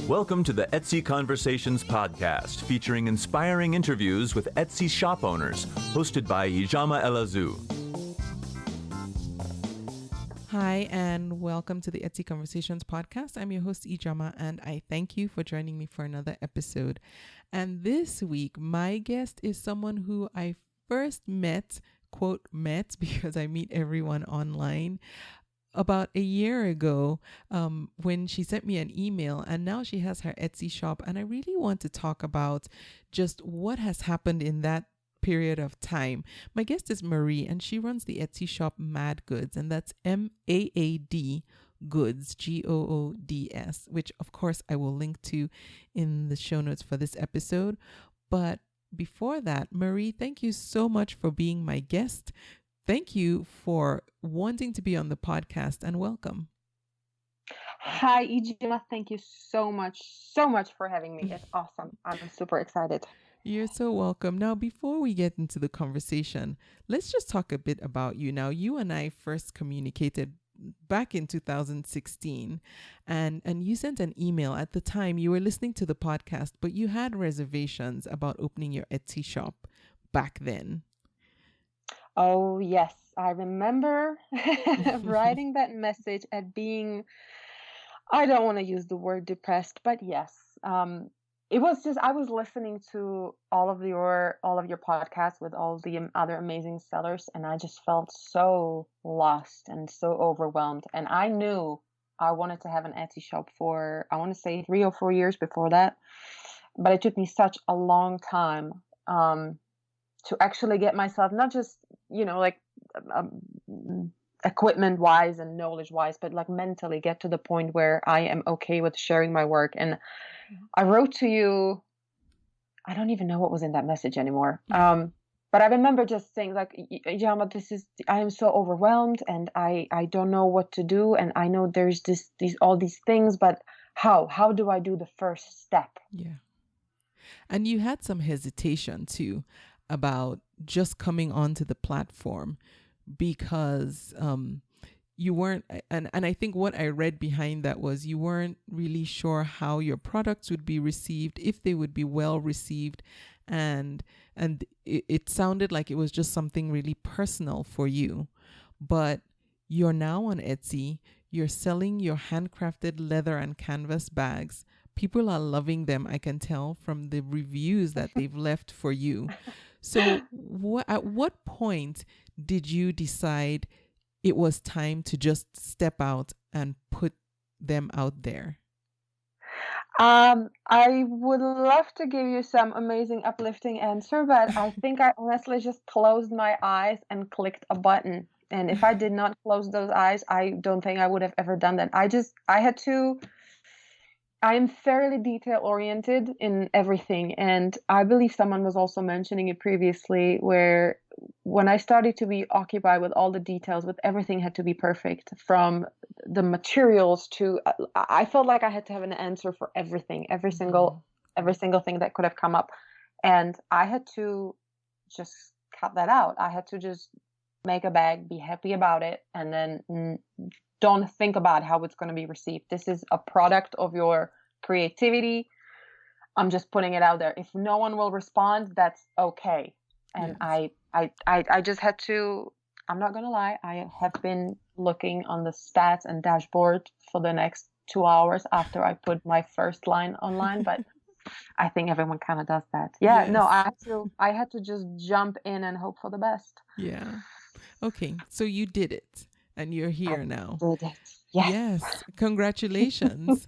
Welcome to the Etsy Conversations podcast, featuring inspiring interviews with Etsy shop owners, hosted by Ijama Elazu. Hi, and welcome to the Etsy Conversations podcast. I'm your host, Ijama, and I thank you for joining me for another episode. And this week, my guest is someone who I first met, quote, met, because I meet everyone online, about a year ago when she sent me an email, and now she has her Etsy shop. And I really want to talk about just what has happened in that period of time. My guest is Marie, and she runs the Etsy shop Maad Goods, and that's MAAD Goods, GOODS, which of course I will link to in the show notes for this episode. But before that, Marie, thank you so much for being my guest. Thank you for wanting to be on the podcast, and welcome. Hi, Ijima. Thank you so much for having me. It's awesome. I'm super excited. You're so welcome. Now, before we get into the conversation, let's just talk a bit about you. Now, you and I first communicated back in 2016, and you sent an email. At the time, you were listening to the podcast, but you had reservations about opening your Etsy shop back then. Oh, yes. I remember writing that message and being, I don't want to use the word depressed, but yes. It was just, I was listening to all of your podcasts with all the other amazing sellers, and I just felt so lost and so overwhelmed. And I knew I wanted to have an Etsy shop for, I want to say 3 or 4 years before that. But it took me such a long time to actually get myself, not just, equipment wise and knowledge wise, but like mentally get to the point where I am okay with sharing my work. And I wrote to you, I don't even know what was in that message anymore. But I remember just saying like, Yama, I am so overwhelmed and I don't know what to do. And I know there's all these things, but how do I do the first step? Yeah. And you had some hesitation too about just coming onto the platform because you weren't, and I think what I read behind that was you weren't really sure how your products would be received, if they would be well received, and it sounded like it was just something really personal for you. But you're now on Etsy, you're selling your handcrafted leather and canvas bags. People are loving them, I can tell from the reviews that they've left for you. So at what point did you decide it was time to just step out and put them out there? I would love to give you some amazing uplifting answer, but I think I honestly just closed my eyes and clicked a button. And if I did not close those eyes, I don't think I would have ever done that. I am fairly detail oriented in everything. And I believe someone was also mentioning it previously, where when I started to be occupied with all the details, with everything had to be perfect, from the materials to, I felt like I had to have an answer for everything, every single thing that could have come up. And I had to just cut that out. I had to just make a bag, be happy about it, and then don't think about how it's going to be received. This is a product of your creativity. I'm just putting it out there. If no one will respond, that's okay. And yes. I just had to, I'm not going to lie, I have been looking on the stats and dashboard for the next 2 hours after I put my first line online, but I think everyone kind of does that. Yeah, yes. No, I had to just jump in and hope for the best. Yeah. Okay. So you did it and you're here now. Did it. Yes. Congratulations.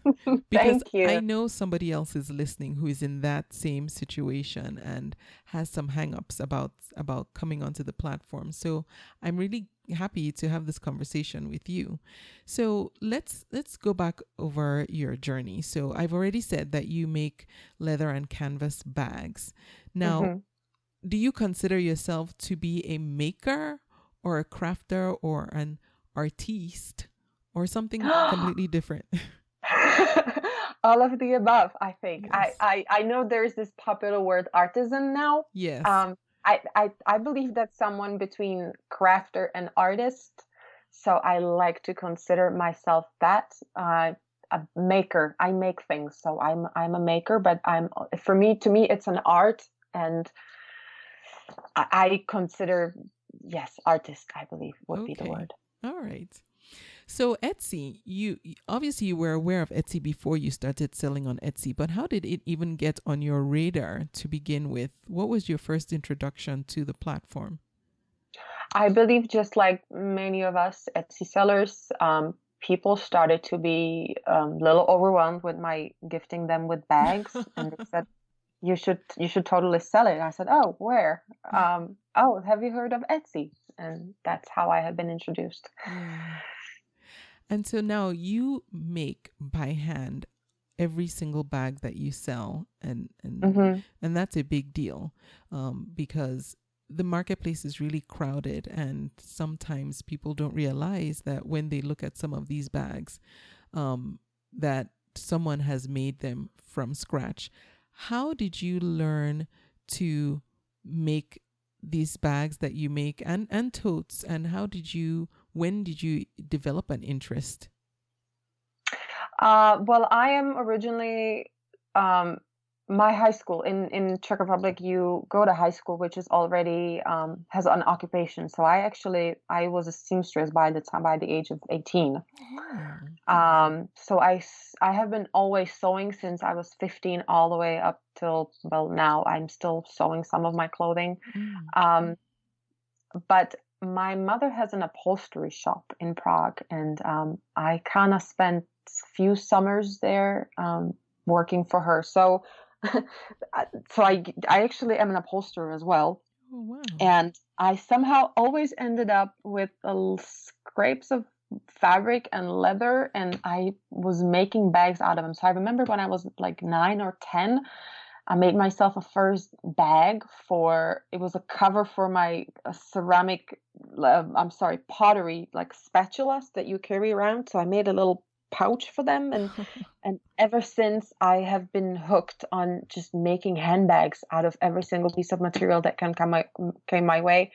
Because Thank you. I know somebody else is listening who is in that same situation and has some hang-ups about coming onto the platform. So I'm really happy to have this conversation with you. So let's go back over your journey. So I've already said that you make leather and canvas bags. Now, do you consider yourself to be a maker or a crafter or an artiste or something completely different? All of the above, I think. Yes. I know there's this popular word artisan now. Yes. I believe that's someone between crafter and artist. So I like to consider myself that. a maker. I make things, so I'm a maker. But to me, it's an art, and I consider, yes, artist, I believe would be the Okay. word. All right. So Etsy, obviously you were aware of Etsy before you started selling on Etsy, but how did it even get on your radar to begin with? What was your first introduction to the platform? I believe, just like many of us Etsy sellers, people started to be a little overwhelmed with my gifting them with bags, and they said, you should totally sell it. And I said, oh, where? Oh, have you heard of Etsy? And that's how I have been introduced. Yeah. And so now you make by hand every single bag that you sell, and Hmm. and that's a big deal, because the marketplace is really crowded, and sometimes people don't realize that when they look at some of these bags, that someone has made them from scratch. How did you learn to make these bags that you make, and totes, and when did you develop an interest? Well, I am originally, um, my high school in Czech Republic. You go to high school, which is already has an occupation. So I was a seamstress by the age of 18. Oh. So I have been always sewing since I was 15, all the way up till, well, now I'm still sewing some of my clothing. Mm. Um, but my mother has an upholstery shop in Prague, and I kind of spent few summers there, working for her. So, I actually am an upholsterer as well, Oh, wow. and I somehow always ended up with scrapes of fabric and leather, and I was making bags out of them. So I remember when I was like 9 or 10, I made myself a first bag it was a cover for my ceramic, pottery, like spatulas that you carry around. So I made a little pouch for them, and ever since I have been hooked on just making handbags out of every single piece of material that came my way,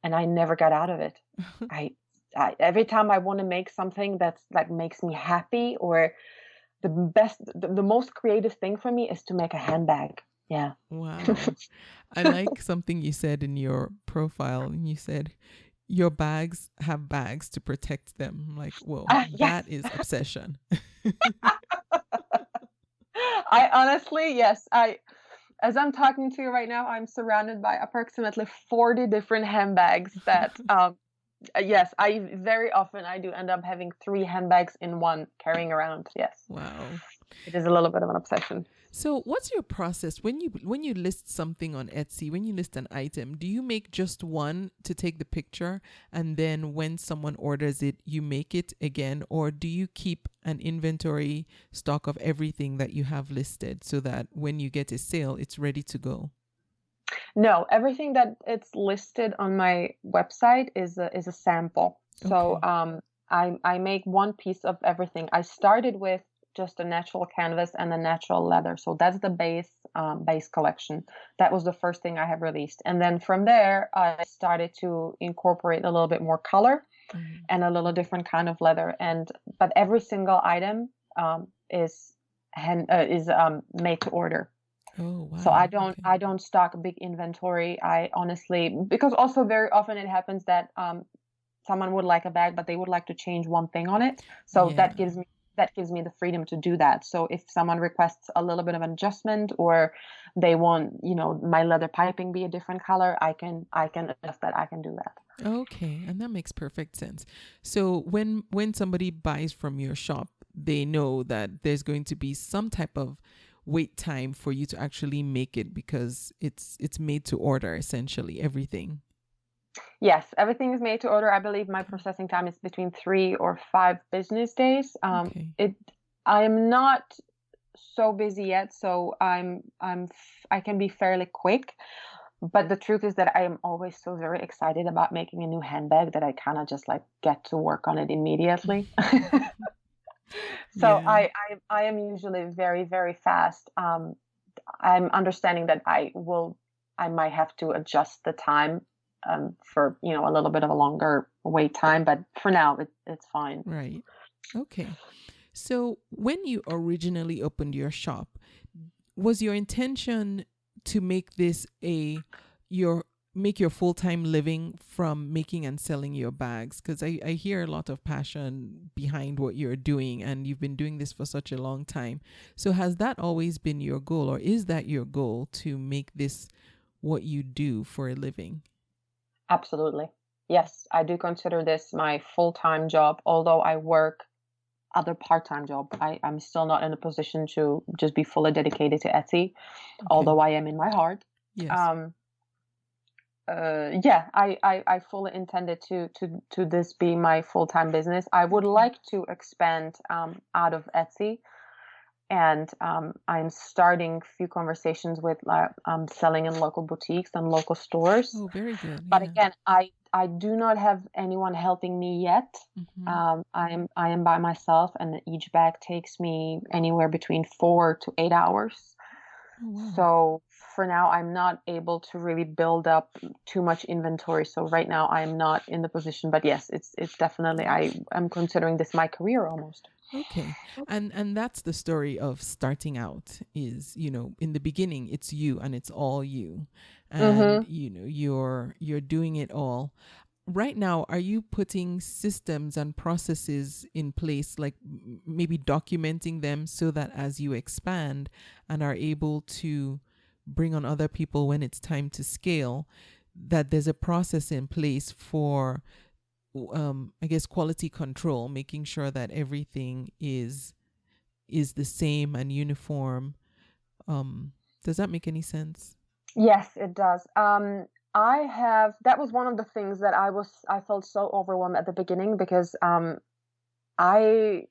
and I never got out of it. I, every time I want to make something that's like makes me happy, or the most creative thing for me is to make a handbag. Yeah. Wow. I like something you said in your profile, and you said your bags have bags to protect them. I'm like, whoa, Yes. that is obsession. I honestly, yes, as I'm talking to you right now, I'm surrounded by approximately 40 different handbags that, yes, I very often I do end up having 3 handbags in one carrying around. Yes. Wow. It is a little bit of an obsession. So what's your process when you list something on Etsy, when you list an item? Do you make just one to take the picture, and then when someone orders it, you make it again? Or do you keep an inventory stock of everything that you have listed so that when you get a sale, it's ready to go? No, everything that it's listed on my website is a sample. So Okay. I make one piece of everything. I started with just a natural canvas and a natural leather. So that's the base collection. That was the first thing I have released. And then from there, I started to incorporate a little bit more color Mhm. and a little different kind of leather. But every single item is made to order. Oh, So wow. Okay. I don't stock a big inventory. I honestly, because also very often it happens that someone would like a bag, but they would like to change one thing on it. So Yeah. that gives me the freedom to do that. So if someone requests a little bit of an adjustment, or they want, my leather piping be a different color, I can adjust that. I can do that. Okay, and that makes perfect sense. So when somebody buys from your shop, they know that there's going to be some type of wait time for you to actually make it, because it's made to order, essentially everything. Yes, everything is made to order. I believe my processing time is between 3 or 5 business days. Okay. I am not so busy yet, so I can be fairly quick. But the truth is that I am always so very excited about making a new handbag that I kind of just like get to work on it immediately. So Yeah. I am usually very, very fast. I'm understanding that I might have to adjust the time, for, a little bit of a longer wait time, but for now it's fine. Right. Okay. So when you originally opened your shop, was your intention to make this your make your full-time living from making and selling your bags? Because I hear a lot of passion behind what you're doing, and you've been doing this for such a long time. So has that always been your goal, or is that your goal, to make this what you do for a living? Absolutely. Yes, I do consider this my full-time job, although I work other part-time job. I'm still not in a position to just be fully dedicated to Etsy, Okay. although I am in my heart. Yes. Um, yeah, I fully intended to this be my full-time business. I would Okay. like to expand out of Etsy, and I'm starting a few conversations with selling in local boutiques and local stores. Oh, very good. But Yeah. again, I do not have anyone helping me yet. Mm-hmm. I am by myself, and each bag takes me anywhere between 4 to 8 hours. Oh, wow. So for now, I'm not able to really build up too much inventory. So right now, I'm not in the position. But yes, it's definitely, I am considering this my career almost. Okay. And that's the story of starting out, is, in the beginning it's you and it's all you. And Mm-hmm. you're doing it all. Right now, are you putting systems and processes in place, like maybe documenting them, so that as you expand and are able to bring on other people when it's time to scale, that there's a process in place for I guess quality control, making sure that everything is the same and uniform. Does that make any sense? Yes, it does. That was one of the things that I felt so overwhelmed at the beginning because I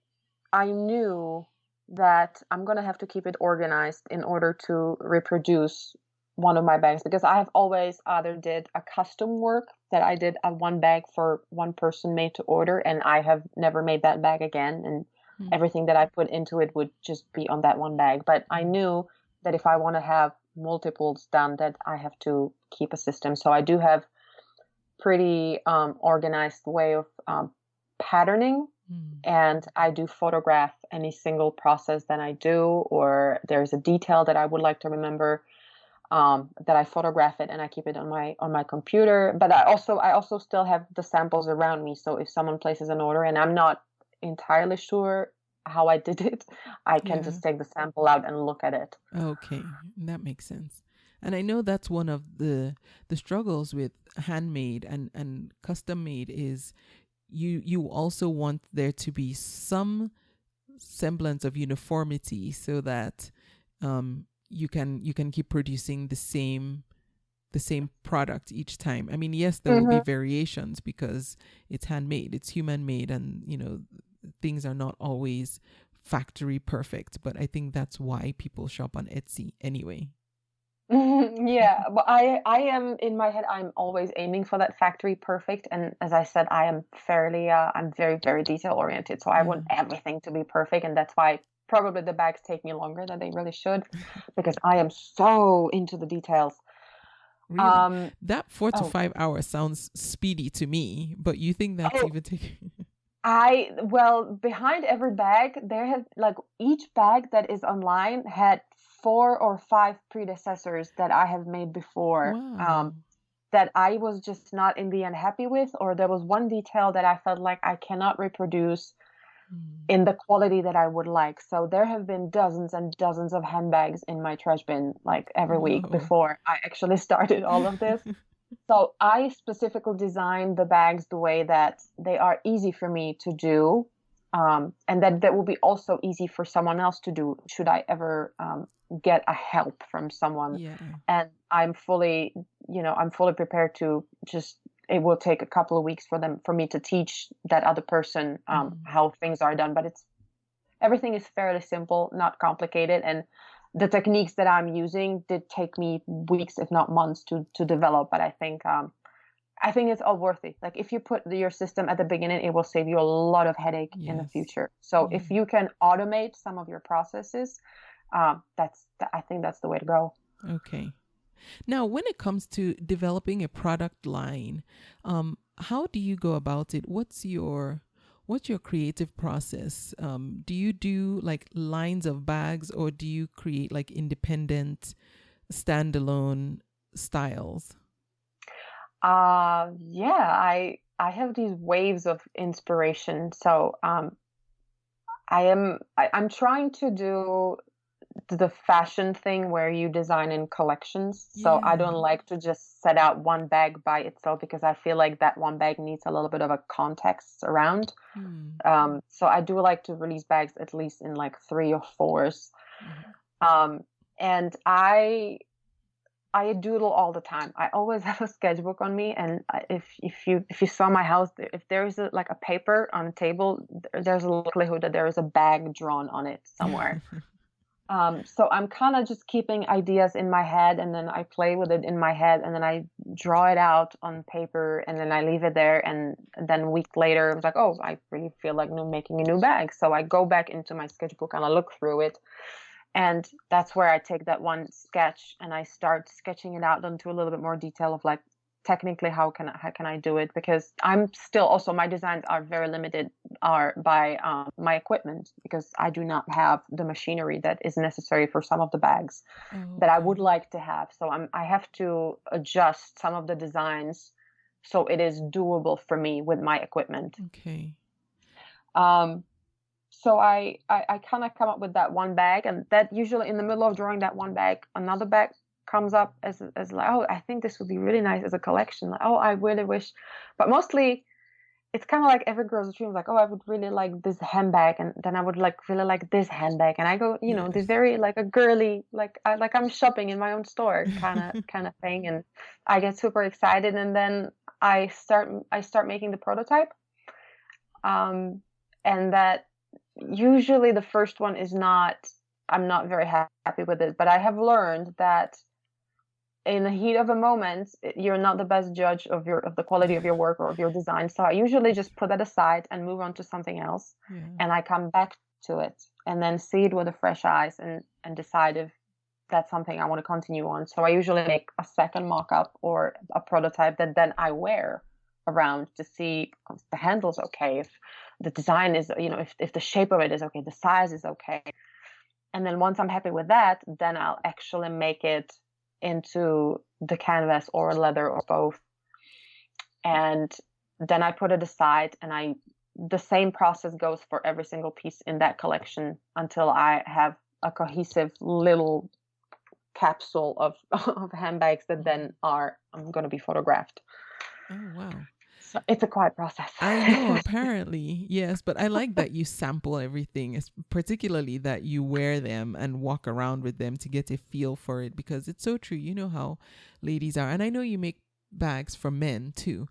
I knew that I'm gonna have to keep it organized in order to reproduce one of my bags, because I have always either did a custom work that I did a one bag for one person made to order, and I have never made that bag again, and Mm. everything that I put into it would just be on that one bag. But I knew that if I want to have multiples done, that I have to keep a system. So I do have pretty organized way of patterning, Mm. and I do photograph any single process that I do, or there's a detail that I would like to remember, that I photograph it and I keep it on my computer. But I also still have the samples around me. So if someone places an order and I'm not entirely sure how I did it, I can Yeah. just take the sample out and look at it. Okay, that makes sense. And I know that's one of the struggles with handmade and custom made, is you also want there to be some semblance of uniformity, so that you can keep producing the same product each time. I mean, yes, there will be Hmm. variations because it's handmade, it's human made, and things are not always factory perfect. But I think that's why people shop on Etsy anyway. Yeah, but I am in my head, I'm always aiming for that factory perfect. And as I said, I'm very, very detail oriented. So I Yeah. want everything to be perfect. And that's why probably the bags take me longer than they really should, because I am so into the details. Really? Um, That 4 to oh, 5 hours sounds speedy to me, but you think that's oh, even taking. well, behind every bag, there have like each bag that is online had 4 or 5 predecessors that I have made before. Wow. That I was just not in the end happy with, or there was one detail that I felt like I cannot reproduce Mm. in the quality that I would like. So there have been dozens and dozens of handbags in my trash bin like every week Whoa. before I actually started all of this. So I specifically designed the bags the way that they are easy for me to do, and that will be also easy for someone else to do should I ever get a help from someone. Yeah. And I'm fully prepared to just. It will take a couple of weeks for me to teach that other person Mhm. how things are done, but everything is fairly simple, not complicated, and the techniques that I'm using did take me weeks, if not months, to develop. But I think it's all worth it. Like if you put your system at the beginning, it will save you a lot of headache in the Yes. future. So Yeah. if you can automate some of your processes, I think that's the way to go. Okay. Now, when it comes to developing a product line, how do you go about it? What's what's your creative process? Do you do like lines of bags, or do you create like independent, standalone styles? I have these waves of inspiration. So I'm trying to do the fashion thing where you design in collections. So I don't Yeah. like to just set out one bag by itself, because I feel like that one bag needs a little bit of a context around. Hmm. So I do like to release bags at least in like three or fours. Mhm. And I doodle all the time. I always have a sketchbook on me, and if you saw my house, if there is like a paper on a table, there's a likelihood that there is a bag drawn on it somewhere. So I'm kind of just keeping ideas in my head, and then I play with it in my head, and then I draw it out on paper, and then I leave it there. And then a week later, I was like, oh, I really feel like making a new bag. So I go back into my sketchbook and I look through it, and that's where I take that one sketch and I start sketching it out into a little bit more detail of like technically how can I do it, because I'm still also, my designs are very limited are by my equipment, because I do not have the machinery that is necessary for some of the bags that I would Okay. like to have. So I have to adjust some of the designs so it is doable for me with my equipment. Okay. Um, so I kind of come up with that one bag, and that usually in the middle of drawing that one bag, another bag comes up as like, oh, I think this would be really nice as a collection. Like, oh, I really wish, but mostly it's kind of like every girl's dream. Like, oh, I would really like this handbag, and then I would like really like this handbag, and I go, the Yes. very like a girly, like I'm shopping in my own store kind of thing, and I get super excited, and then I start making the prototype, um, and that usually the first one is not, I'm not very happy with it, but I have learned that in the heat of a moment, you're not the best judge of the quality of your work or of your design. So I usually just put that aside and move on to something else, Yeah. and I come back to it and then see it with a fresh eyes, and decide if that's something I want to continue on. So I usually make a second mock-up or a prototype that then I wear around to see if the handle's okay, if the design is, if the shape of it is okay, the size is okay. And then once I'm happy with that, then I'll actually make it into the canvas or leather or both. And then I put it aside, and the same process goes for every single piece in that collection until I have a cohesive little capsule of, of handbags that then are going to be photographed. Oh, wow. So it's a quiet process. I know, apparently, yes, but I like that you sample everything, particularly that you wear them and walk around with them to get a feel for it, because it's so true. You know how ladies are. And I know you make bags for men too,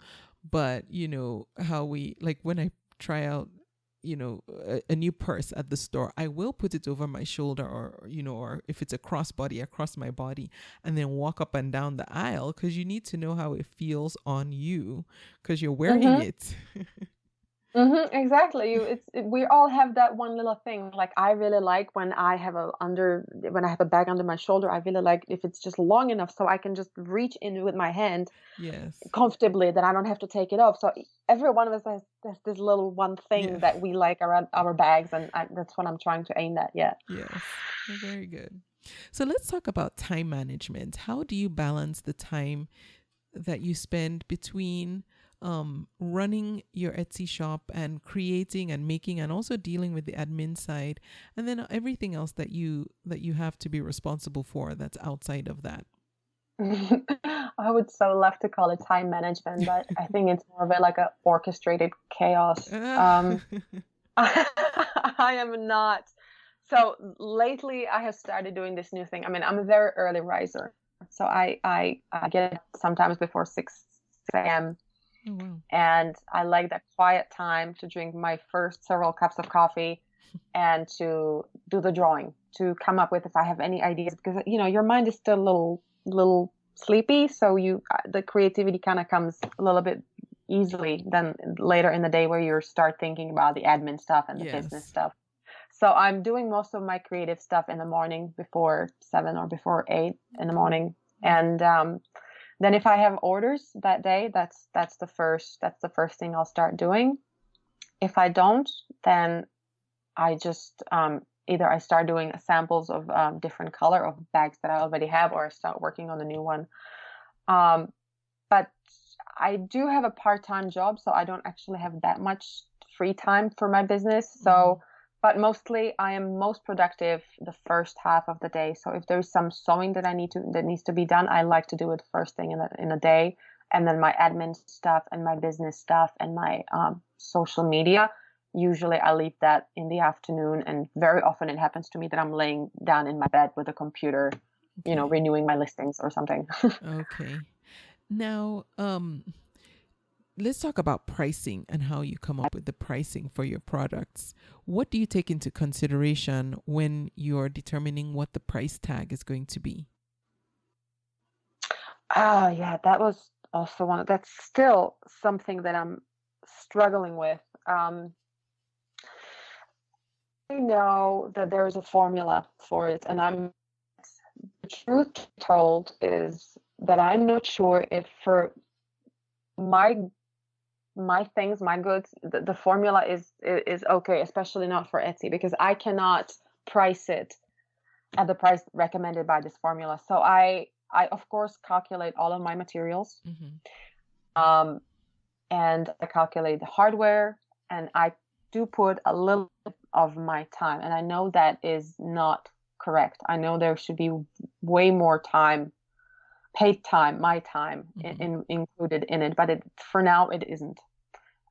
but you know how we, like when I try out, a new purse at the store, I will put it over my shoulder, or if it's a crossbody, across my body, and then walk up and down the aisle, because you need to know how it feels on you, because you're wearing Hmm. it. Exactly. We all have that one little thing. Like I really like when I have a bag under my shoulder. I really like if it's just long enough so I can just reach in with my hand Yes. comfortably, that I don't have to take it off. So every one of us has this little one Yeah. thing that we like around our bags, and that's what I'm trying to aim at. Yeah. Yes. Very good. So let's talk about time management. How do you balance the time that you spend between running your Etsy shop and creating and making, and also dealing with the admin side, and then everything else that you have to be responsible for that's outside of that? I would so love to call it time management, but I think it's more of like a orchestrated chaos. I am not. So lately, I have started doing this new thing. I mean, I'm a very early riser, so I get up sometimes before 6 a.m. Oh, wow. And I like that quiet time to drink my first several cups of coffee and to do the drawing, to come up with if I have any ideas, because your mind is still a little sleepy, so the creativity kind of comes a little bit easily than later in the day where you start thinking about the admin stuff and the business Yes. stuff. So I'm doing most of my creative stuff in the morning before 7 or before 8 in the Okay. morning. And then if I have orders that day, that's the first thing I'll start doing. If I don't, then I just either I start doing samples of different color of bags that I already have, or I start working on a new one. But I do have a part-time job, so I don't actually have that much free time for my business. So, but mostly I am most productive the first half of the day. So if there's some sewing that needs to be done, I like to do it first thing in a day, and then my admin stuff and my business stuff and my social media. Usually I leave that in the afternoon, and very often it happens to me that I'm laying down in my bed with a computer, renewing my listings or something. Okay. Now, let's talk about pricing and how you come up with the pricing for your products. What do you take into consideration when you're determining what the price tag is going to be? Yeah, that was also that's still something that I'm struggling with. I know that there is a formula for it, and the truth told is that I'm not sure if for my things, my goods, the formula is okay, especially not for Etsy, because I cannot price it at the price recommended by this formula. So I of course calculate all of my materials, and I calculate the hardware, and I do put a little bit of my time, and I know that is not correct. I know there should be way more time, paid time, my time included in it, but for now it isn't.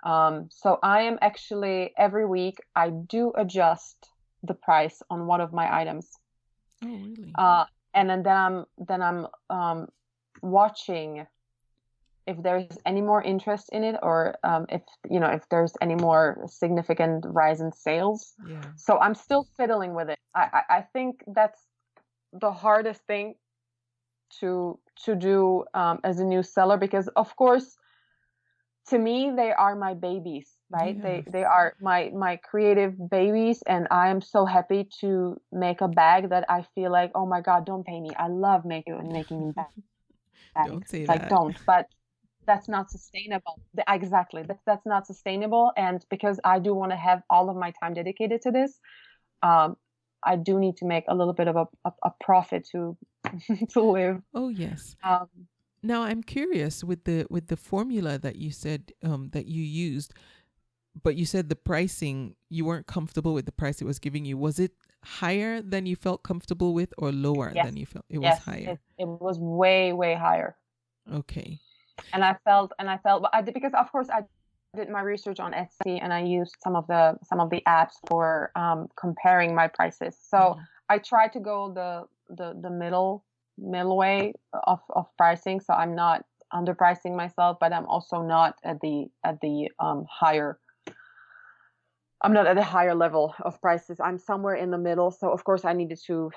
So I am actually every week I do adjust the price on one of my items. Oh, really? And then I'm watching if there's any more interest in it, or if there's any more significant rise in sales. Yeah. So I'm still fiddling with it. I think that's the hardest thing to do as a new seller, because of course, to me they are my babies, right? Yeah. They are my creative babies, and I am so happy to make a bag that I feel like, oh my God, don't pay me. I love making bags. Don't say Like, that. don't. But that's not sustainable. Exactly. That's not sustainable. And because I do want to have all of my time dedicated to this, I do need to make a little bit of a profit to to live. Oh, yes. Now I'm curious with the formula that you said that you used, but you said the pricing, you weren't comfortable with the price it was giving you. Was it higher than you felt comfortable with, or lower Yes. than you felt? It was Yes, higher. it was way higher. Okay. And I felt, but I did, because of course I did my research on Etsy, and I used some of the apps for comparing my prices. So I tried to go the middle way of pricing. So I'm not underpricing myself, but I'm also not at the higher. I'm not at a higher level of prices. I'm somewhere in the middle. So of course I needed to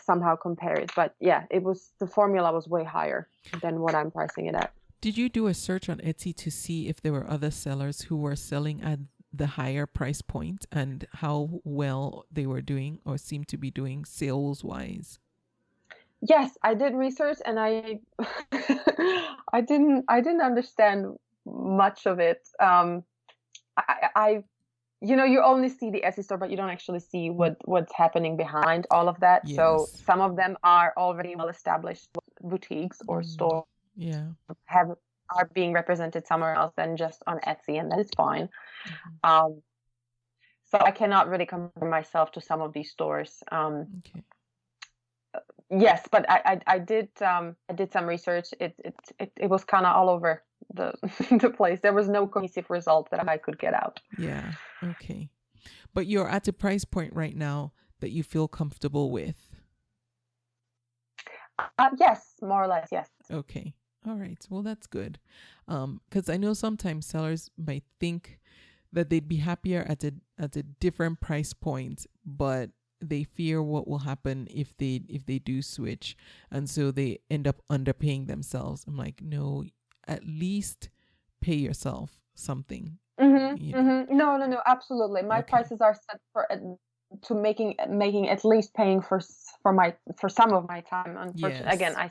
somehow compare it. But yeah, the formula was way higher than what I'm pricing it at. Did you do a search on Etsy to see if there were other sellers who were selling at the higher price point and how well they were doing or seemed to be doing sales wise? Yes, I did research, and I I didn't understand much of it. I you only see the Etsy store, but you don't actually see what's happening behind all of that. Yes. So some of them are already well established boutiques or stores. Yeah. Are being represented somewhere else than just on Etsy, and that is fine. So I cannot really compare myself to some of these stores. Okay. Yes, but I did some research. It was kind of all over the the place. There was no cohesive result that I could get out. Yeah. Okay. But you're at a price point right now that you feel comfortable with. Yes, more or less. Yes. Okay. All right. Well, that's good. Because I know sometimes sellers might think that they'd be happier at a different price point, but they fear what will happen if they do switch, and so they end up underpaying themselves. I'm like, no, at least pay yourself something. No, absolutely. My prices are set for to making at least paying for some of my time. Unfortunately, Yes. again, I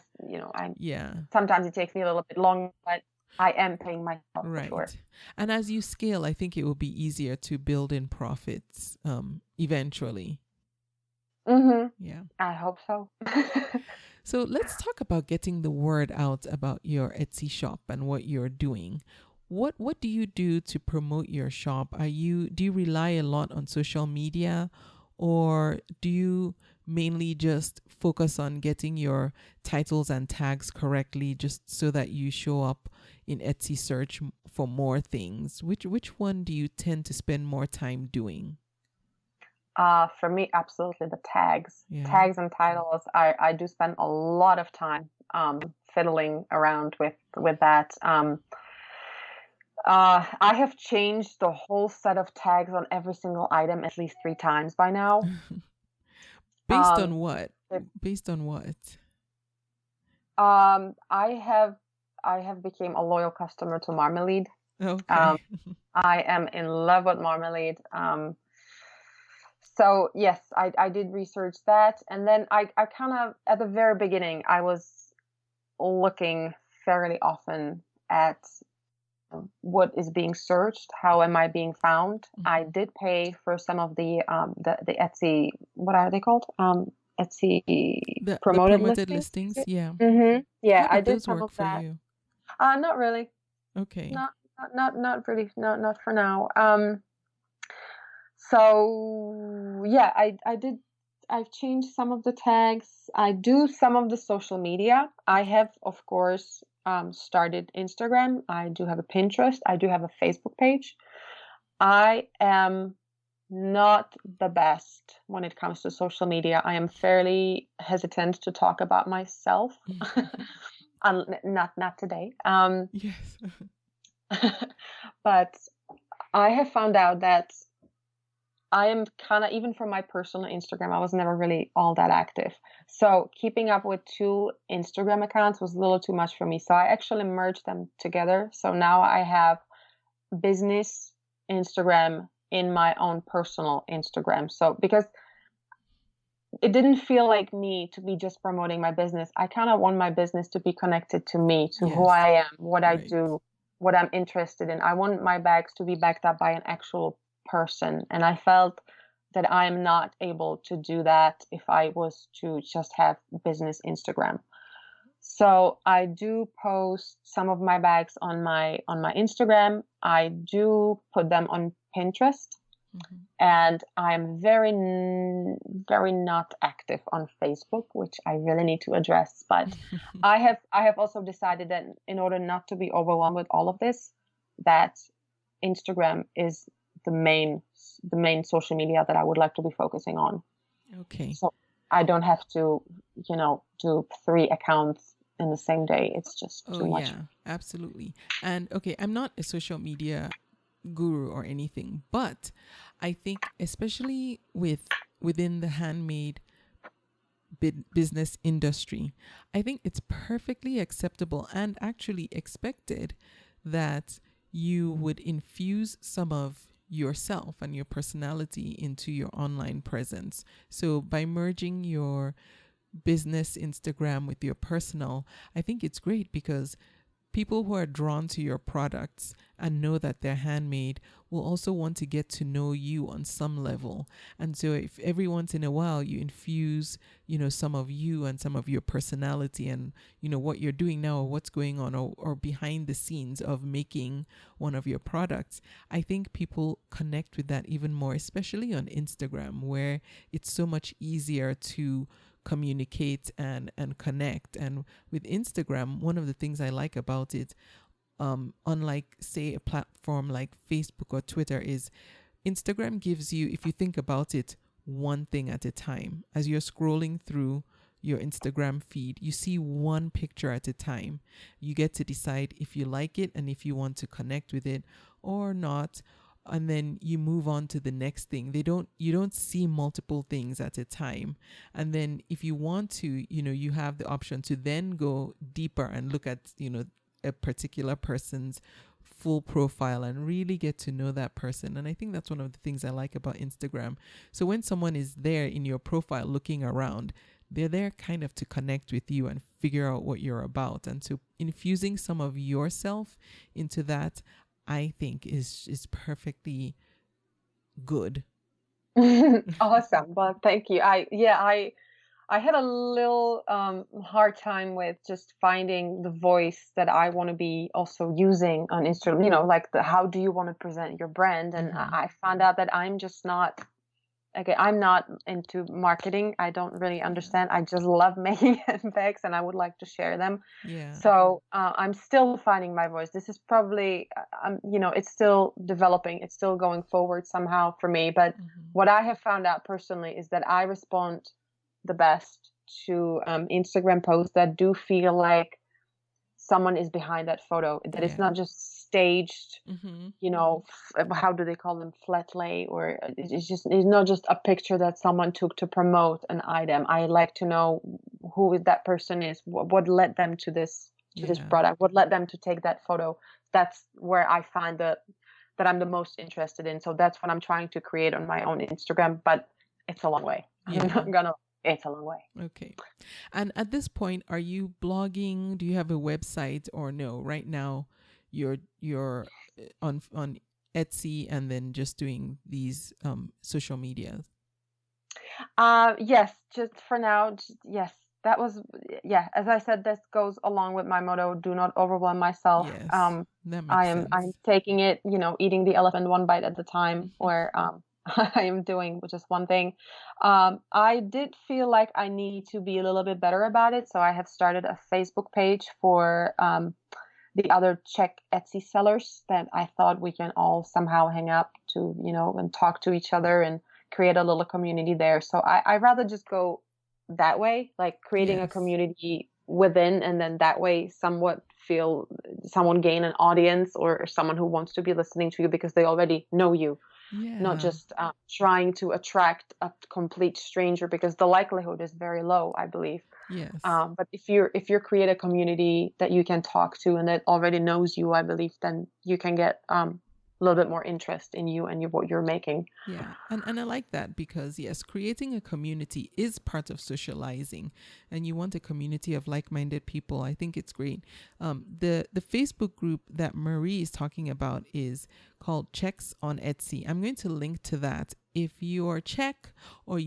Yeah. sometimes it takes me a little bit longer, but I am paying myself for sure. Right. And as you scale, I think it will be easier to build in profits eventually. Yeah. I hope so. So let's talk about getting the word out about your Etsy shop and what you're doing. What do you do to promote your shop? Do you rely a lot on social media, or do you mainly just focus on getting your titles and tags correctly just so that you show up in Etsy search for more things? Which one do you tend to spend more time doing? For me, absolutely the tags. Yeah. Tags and titles. I do spend a lot of time fiddling around with that. I have changed the whole set of tags on every single item at least 3 times by now. Based on what? Based on what? I have became a loyal customer to Marmalade. Okay. I am in love with Marmalade. So yes, I did research that, and then I kind of at the very beginning I was looking fairly often at what is being searched, how am I being found. I did pay for some of the Etsy, what are they called? Etsy The promoted listings. Yeah. Yeah, How I did did those some work of for that. you? Not really. Okay. Not really. Not for now. So yeah, I've changed some of the tags. I do some of the social media. I have, of course, started Instagram. I do have a Pinterest. I do have a Facebook page. I am not the best when it comes to social media. I am fairly hesitant to talk about myself. Not today. Yes. But I have found out that I am kind of, even for my personal Instagram, I was never really all that active. So keeping up with 2 Instagram accounts was a little too much for me. So I actually merged them together. So now I have business Instagram in my own personal Instagram. So because it didn't feel like me to be just promoting my business, I kind of want my business to be connected to me, to who Yes. I am, what I Right. do, what I'm interested in. I want my bags to be backed up by an actual person. And I felt that I'm not able to do that if I was to just have business Instagram. So I do post some of my bags on my Instagram. I do put them on Pinterest. And I'm very not active on Facebook, which I really need to address. But I have also decided that in order not to be overwhelmed with all of this, that Instagram is the main social media that I would like to be focusing on. Okay. So I don't have to, do 3 accounts in the same day. It's just too much. Yeah, absolutely. And okay, I'm not a social media guru or anything, but I think especially within the handmade business industry, I think it's perfectly acceptable and actually expected that you would infuse some of yourself and your personality into your online presence. So by merging your business Instagram with your personal, I think it's great because people who are drawn to your products and know that they're handmade will also want to get to know you on some level. And so if every once in a while you infuse, some of you and some of your personality and, what you're doing now or what's going on or behind the scenes of making one of your products, I think people connect with that even more, especially on Instagram, where it's so much easier to communicate and connect. And with Instagram, one of the things I like about it, unlike say a platform like Facebook or Twitter, is Instagram gives you, if you think about it, one thing at a time. As you're scrolling through your Instagram feed, you see one picture at a time. You get to decide if you like it and if you want to connect with it or not, and then you move on to the next thing. You don't see multiple things at a time. And then if you want to, you have the option to then go deeper and look at, a particular person's full profile and really get to know that person. And I think that's one of the things I like about Instagram. So when someone is there in your profile looking around, they're there kind of to connect with you and figure out what you're about. And so infusing some of yourself into that, I think is perfectly good. Awesome. Well, thank you. I had a little hard time with just finding the voice that I want to be also using on Instagram. Like how do you want to present your brand? And I found out that I'm just not. Okay, I'm not into marketing. I don't really understand. I just love making handbags, and I would like to share them. Yeah. So I'm still finding my voice. This is probably, it's still developing. It's still going forward somehow for me. But what I have found out personally is that I respond the best to Instagram posts that do feel like someone is behind that photo, that it's not just staged, how do they call them, flat lay, or it's not just a picture that someone took to promote an item. I like to know who that person is, what led them to this product, what led them to take that photo. That's where I find that I'm the most interested in. So that's what I'm trying to create on my own Instagram, but it's a long way. It's a long way. Okay. And at this point, are you blogging? Do you have a website or no? Right now, you're on Etsy and then just doing these social media. Yes, just for now. Yes, that was, as I said, this goes along with my motto: do not overwhelm myself. Yes, that makes sense. I'm taking it, eating the elephant one bite at a time, where I am doing just one thing. I did feel like I need to be a little bit better about it, so I have started a Facebook page for the other Czech Etsy sellers that I thought we can all somehow hang up to, and talk to each other and create a little community there. So I rather just go that way, like creating a community within, and then that way someone gain an audience or someone who wants to be listening to you because they already know you. Not just trying to attract a complete stranger, because the likelihood is very low, I believe. Yes. But if you create a community that you can talk to and that already knows you, I believe, then you can get a little bit more interest in you and what you're making. Yeah. And I like that because, yes, creating a community is part of socializing, and you want a community of like-minded people. I think it's great. The Facebook group that Marie is talking about is called Czechs on Etsy. I'm going to link to that. If you are Czech or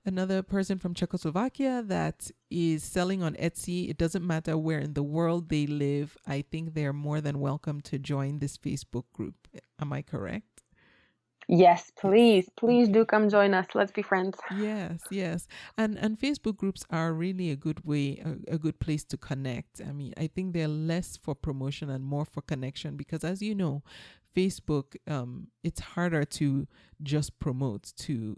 another person from Czechoslovakia that is selling on Etsy, it doesn't matter where in the world they live. I think they're more than welcome to join this Facebook group. Am I correct? Yes, please do come join us. Let's be friends. Yes. And Facebook groups are really a good way, a good place to connect. I mean, I think they're less for promotion and more for connection because, as you know, Facebook, it's harder to just promote to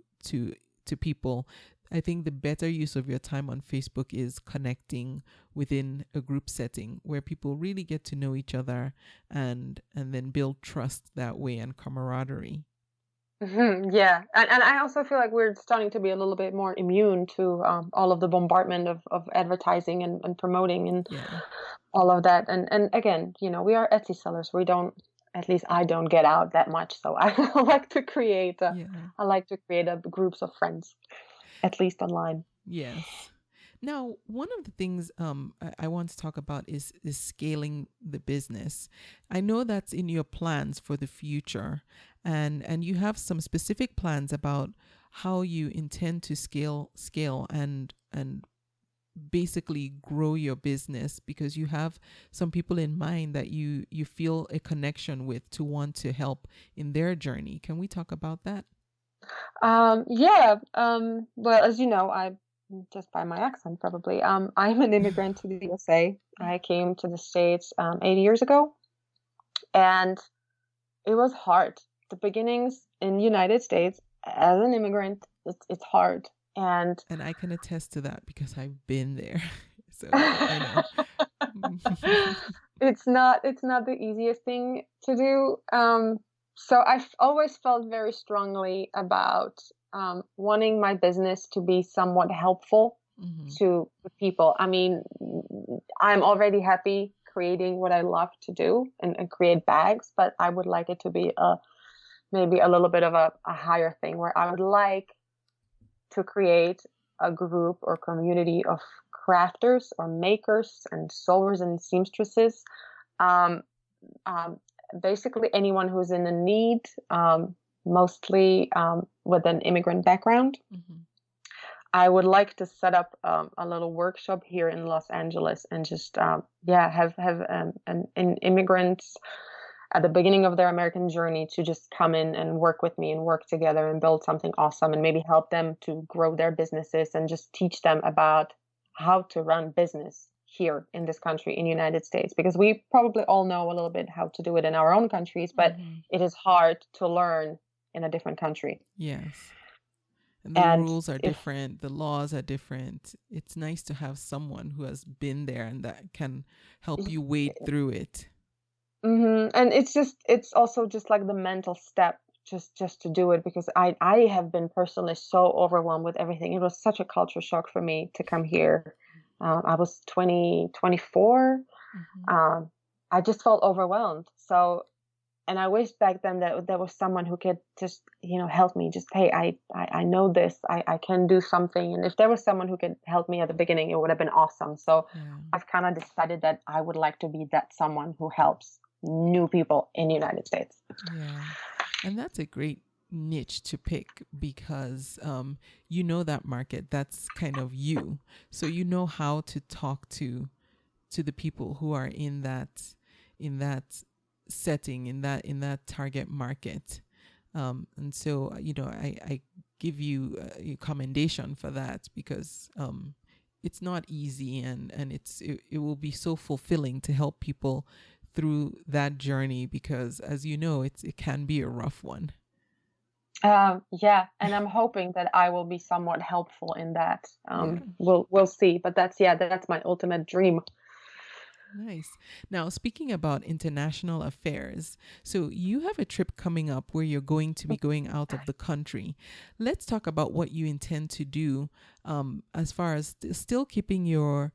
people. I think the better use of your time on Facebook is connecting within a group setting where people really get to know each other and then build trust that way and camaraderie. Yeah, and I also feel like we're starting to be a little bit more immune to all of the bombardment of advertising and promoting and all of that. And again, we are Etsy sellers. We don't, at least I don't get out that much. So I like to create groups of friends, at least online. Yes. Now, one of the things I want to talk about is scaling the business. I know that's in your plans for the future, and you have some specific plans about how you intend to scale and basically grow your business, because you have some people in mind that you feel a connection with to want to help in their journey. Can we talk about that? Well, as you know, just by my accent probably, I'm an immigrant to the USA. I came to the States 8 years ago, and it was hard. The beginnings in the United States as an immigrant, it's hard. And I can attest to that because I've been there. So I know. It's not the easiest thing to do. So I've always felt very strongly about wanting my business to be somewhat helpful to people. I mean, I'm already happy creating what I love to do and create bags, but I would like it to be maybe a little bit of a higher thing, where I would like to create a group or community of crafters or makers and sewers and seamstresses. Um, um, Basically, anyone who's in a need, mostly with an immigrant background. Mm-hmm. I would like to set up a little workshop here in Los Angeles and just have an immigrants at the beginning of their American journey to just come in and work with me and work together and build something awesome and maybe help them to grow their businesses and just teach them about how to run business here in this country in United States, because we probably all know a little bit how to do it in our own countries, but Mm-hmm. it is hard to learn in a different country. Yes. And the And rules are if different, the laws are different. It's nice to have someone who has been there and that can help you wade through it. And it's also just like the mental step just to do it, because I have been personally so overwhelmed with everything. It was such a culture shock for me to come here. I was 24. Mm-hmm. I just felt overwhelmed. So, and I wish back then that there was someone who could just, help me. Just, hey, I know this. I can do something. And if there was someone who could help me at the beginning, it would have been awesome. So Yeah. I've kind of decided that I would like to be that someone who helps new people in the United States. Yeah. And that's a great niche to pick because you know that market. That's kind of you. So you know how to talk to the people who are in that setting, in that target market. And so I give you a commendation for that, because it's not easy, and it will be so fulfilling to help people through that journey, because as you know, it can be a rough one. Yeah, and I'm hoping that I will be somewhat helpful in that. Yeah. We'll see, but that's my ultimate dream. Nice. Now, speaking about international affairs, so you have a trip coming up where you're going to be going out of the country. Let's talk about what you intend to do as far as still keeping your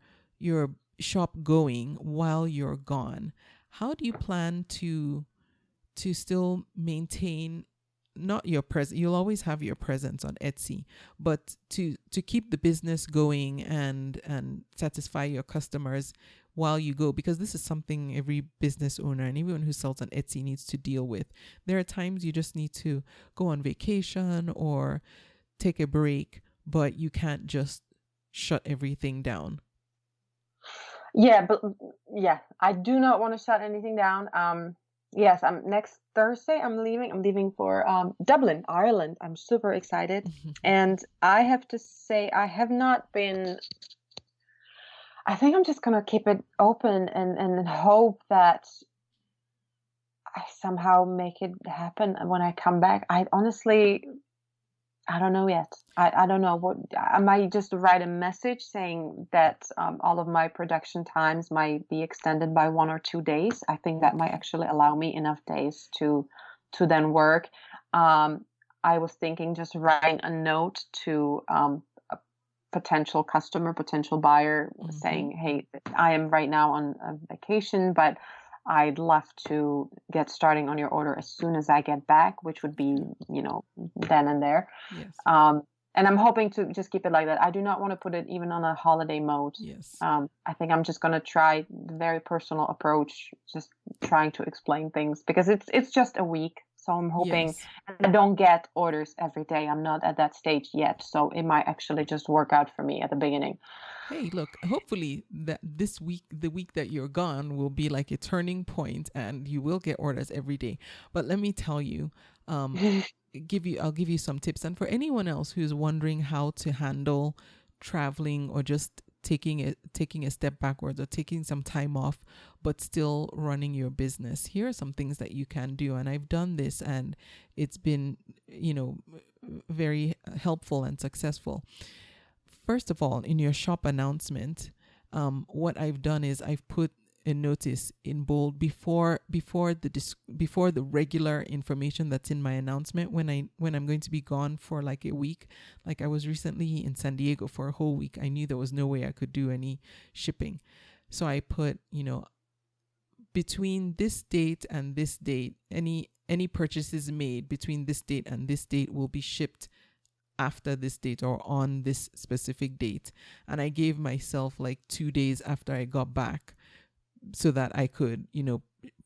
shop going while you're gone. How do you plan to still maintain not your presence? You'll always have your presence on Etsy, but to keep the business going and satisfy your customers while you go, because this is something every business owner and everyone who sells on Etsy needs to deal with. There are times you just need to go on vacation or take a break, but you can't just shut everything down. Yeah, I do not want to shut anything down. Yes, next Thursday I'm leaving. I'm leaving for Dublin, Ireland. I'm super excited. And I have to say, I have not been. I think I'm just gonna keep it open and hope that I somehow make it happen when I come back. I don't know yet. I don't know what. I might just write a message saying that all of my production times might be extended by 1 or 2 days. I think that might actually allow me enough days to then work. I was thinking just writing a note to a potential customer, potential buyer, saying, "Hey, I am right now on a vacation, but I'd love to get starting on your order as soon as I get back," which would be, then and there. Yes. And I'm hoping to just keep it like that. I do not want to put it even on a holiday mode. Yes. I think I'm just going to try the very personal approach, just trying to explain things, because it's just a week. So I'm hoping I don't get orders every day. I'm not at that stage yet. So it might actually just work out for me at the beginning. Hey, look, hopefully that this week, the week that you're gone, will be like a turning point and you will get orders every day. But let me tell you, I'll give you some tips. And for anyone else who's wondering how to handle traveling or just taking a step backwards or taking some time off, but still running your business, here are some things that you can do. And I've done this and it's been, very helpful and successful. First of all, in your shop announcement, what I've done is I've put a notice in bold before the regular information that's in my announcement when I'm going to be gone for like a week. Like I was recently in San Diego for a whole week. I knew there was no way I could do any shipping. So I put, between this date and this date, any purchases made between this date and this date will be shipped after this date or on this specific date. And I gave myself like 2 days after I got back so that I could,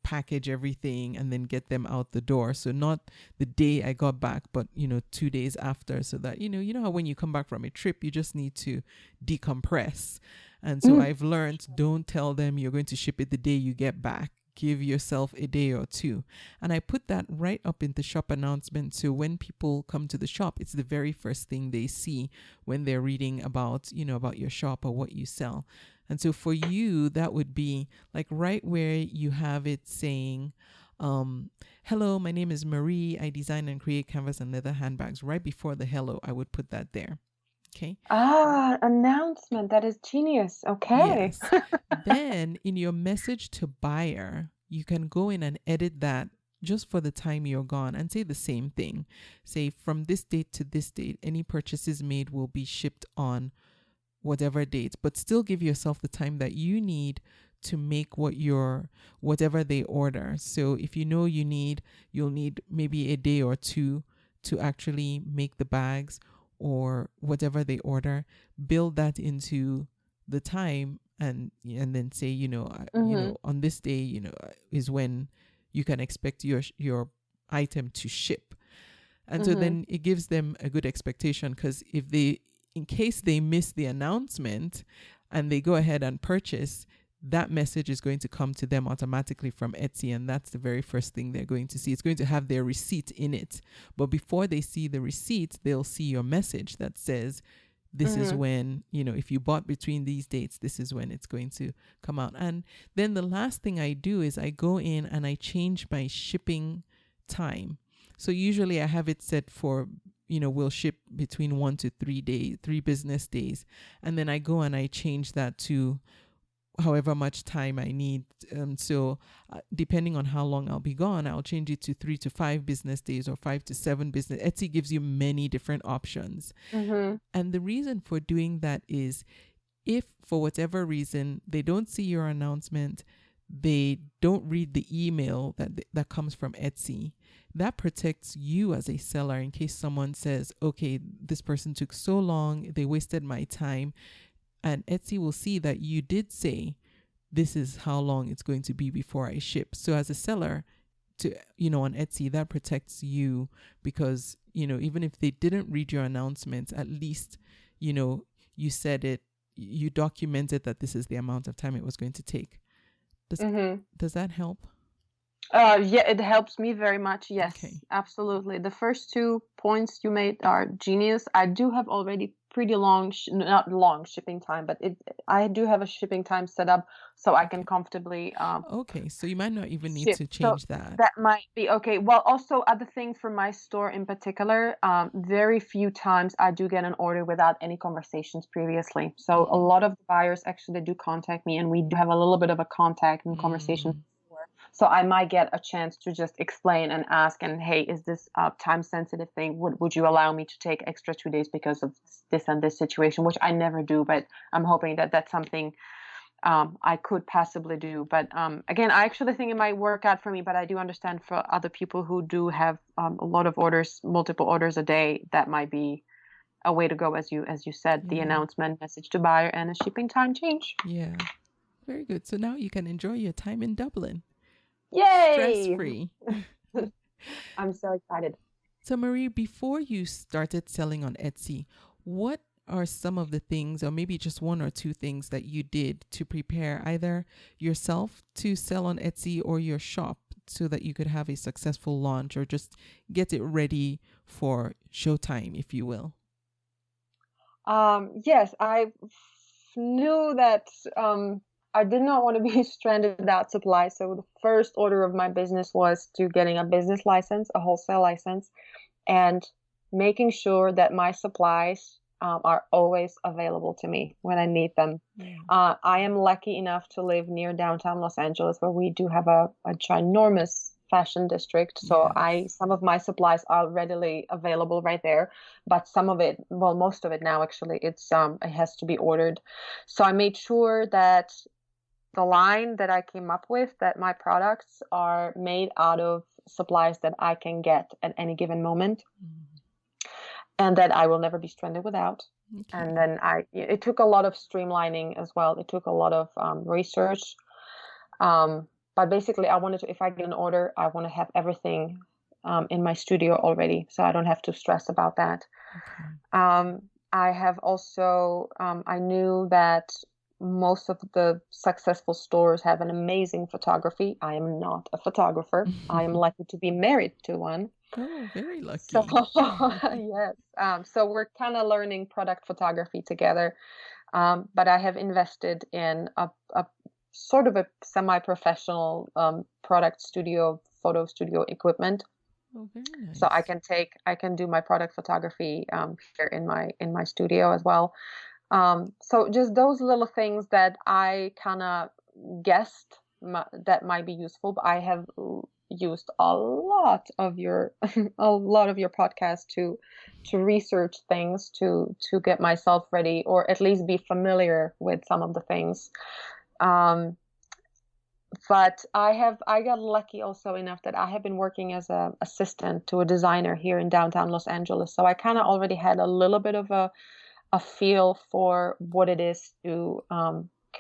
package everything and then get them out the door. So not the day I got back, but 2 days after, so that you know how when you come back from a trip, you just need to decompress. And so I've learned, don't tell them you're going to ship it the day you get back. Give yourself a day or two. And I put that right up in the shop announcement. So when people come to the shop, it's the very first thing they see when they're reading about, about your shop or what you sell. And so for you, that would be like right where you have it saying, hello, my name is Marie. I design and create canvas and leather handbags. Right before the hello, I would put that there. Okay. Announcement. That is genius. Okay. Yes. Then in your message to buyer, you can go in and edit that just for the time you're gone and say the same thing. Say from this date to this date, any purchases made will be shipped on whatever date, but still give yourself the time that you need to make whatever they order. So if you'll need maybe a day or two to actually make the bags or whatever they order, build that into the time and then say, on this day, is when you can expect your item to ship. And so then it gives them a good expectation, because in case they miss the announcement and they go ahead and purchase, that message is going to come to them automatically from Etsy, and that's the very first thing they're going to see. It's going to have their receipt in it. But before they see the receipt, they'll see your message that says, this is when, if you bought between these dates, this is when it's going to come out. And then the last thing I do is I go in and I change my shipping time. So usually I have it set for, we'll ship between 1 to 3 business days. And then I go and I change that to however much time I need. So depending on how long I'll be gone, I'll change it to 3 to 5 business days or 5 to 7 business. Etsy gives you many different options. And the reason for doing that is if for whatever reason they don't see your announcement, they don't read the email that comes from Etsy, that protects you as a seller in case someone says, okay, this person took so long, they wasted my time. And Etsy will see that you did say, this is how long it's going to be before I ship. So as a seller, on Etsy, that protects you because, even if they didn't read your announcements, at least, you said it, you documented that this is the amount of time it was going to take. Does that help? Yeah, it helps me very much. Yes, Okay. Absolutely. The first 2 points you made are genius. I do have already pretty long, not long shipping time, but I do have a shipping time set up so I can comfortably Okay, so you might not even need ship. to So change that. that might be okay. Well, also other thing for my store in particular, very few times I do get an order without any conversations previously. So a lot of the buyers actually do contact me, and we do have a little bit of a contact and conversation. So I might get a chance to just explain and ask, and hey, is this a time sensitive thing? Would you allow me to take extra 2 days because of this and this situation, which I never do, but I'm hoping that that's something I could possibly do. But again, I actually think it might work out for me, but I do understand for other people who do have a lot of orders, multiple orders a day, that might be a way to go, as you said, the announcement, message to buyer, and a shipping time change. Yeah, very good. So now you can enjoy your time in Dublin. Yay! Stress-free. I'm so excited. So Marie, before you started selling on Etsy, what are some of the things, or maybe just 1 or 2 things that you did to prepare either yourself to sell on Etsy or your shop so that you could have a successful launch or just get it ready for showtime, if you will? Yes, I knew that I did not want to be stranded without supply. So the first order of my business was to getting a business license, a wholesale license, and making sure that my supplies are always available to me when I need them. I am lucky enough to live near downtown Los Angeles, where we do have a ginormous fashion district. So some of my supplies are readily available right there, but some of it, well, most of it now actually, it has to be ordered. So I made sure that the line that I came up with, that my products are made out of supplies that I can get at any given moment. and that I will never be stranded without. Okay. And then it took a lot of streamlining as well. It took a lot of research. But basically, I wanted to, if I get an order, I want to have everything in my studio already, so I don't have to stress about that. Okay. I have also, I knew that most of the successful stores have an amazing photography. I am not a photographer. I am lucky to be married to one. Oh, very So, lucky. yes. So we're kind of learning product photography together. But I have invested in a sort of a semi-professional product studio, photo studio equipment. Oh, very nice. So I can do my product photography here in my studio as well. So just those little things that I kind of guessed that might be useful. But I have used a lot of your a lot of your podcast to research things to get myself ready, or at least be familiar with some of the things. But I got lucky also enough that I have been working as an assistant to a designer here in downtown Los Angeles. So I kind of already had a little bit of a feel for what it is to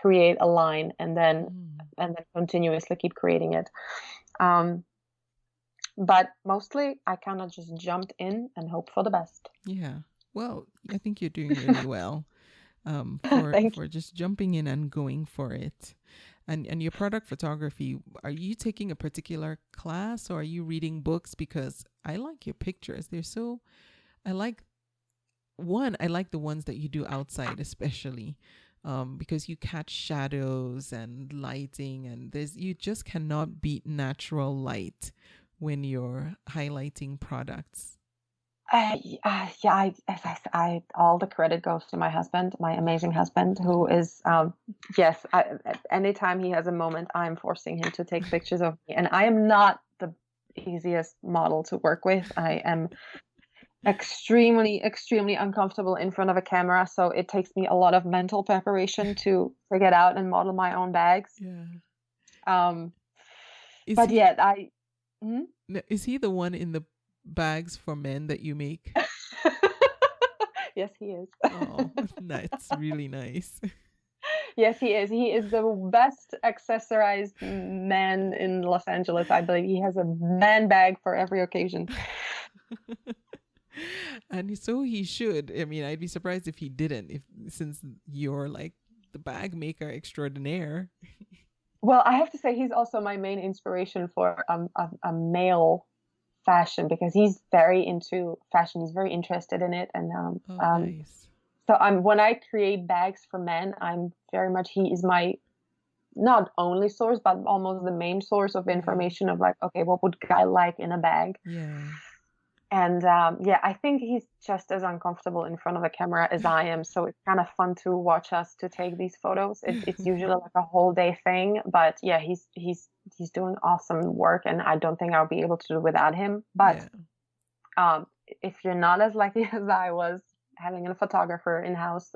create a line and then continuously keep creating it. But mostly I kind of just jumped in and hoped for the best. Yeah. Well, I think you're doing really well for just jumping in and going for it. And your product photography, are you taking a particular class or are you reading books? Because I like your pictures. I like the ones that you do outside, especially because you catch shadows and lighting, and you just cannot beat natural light when you're highlighting products. All the credit goes to my husband, my amazing husband, who is, anytime he has a moment, I'm forcing him to take pictures of me. And I am not the easiest model to work with. I am extremely, extremely uncomfortable in front of a camera. So it takes me a lot of mental preparation to get out and model my own bags. Yeah. Is he the one in the bags for men that you make? Yes, he is. Oh, that's really nice. Yes, he is. He is the best accessorized man in Los Angeles, I believe. He has a man bag for every occasion. And so he should. I mean, I'd be surprised if he didn't, since you're like the bag maker extraordinaire. Well, I have to say he's also my main inspiration for a male fashion, because he's very into fashion. He's very interested in it, and nice. So when I create bags for men, he is my not only source, but almost the main source of information of like, okay, what would guy like in a bag? Yeah. And I think he's just as uncomfortable in front of a camera as I am. So it's kind of fun to watch us to take these photos. It's usually like a whole day thing, but yeah, he's doing awesome work, and I don't think I'll be able to do without him. But if you're not as lucky as I was, having a photographer in house,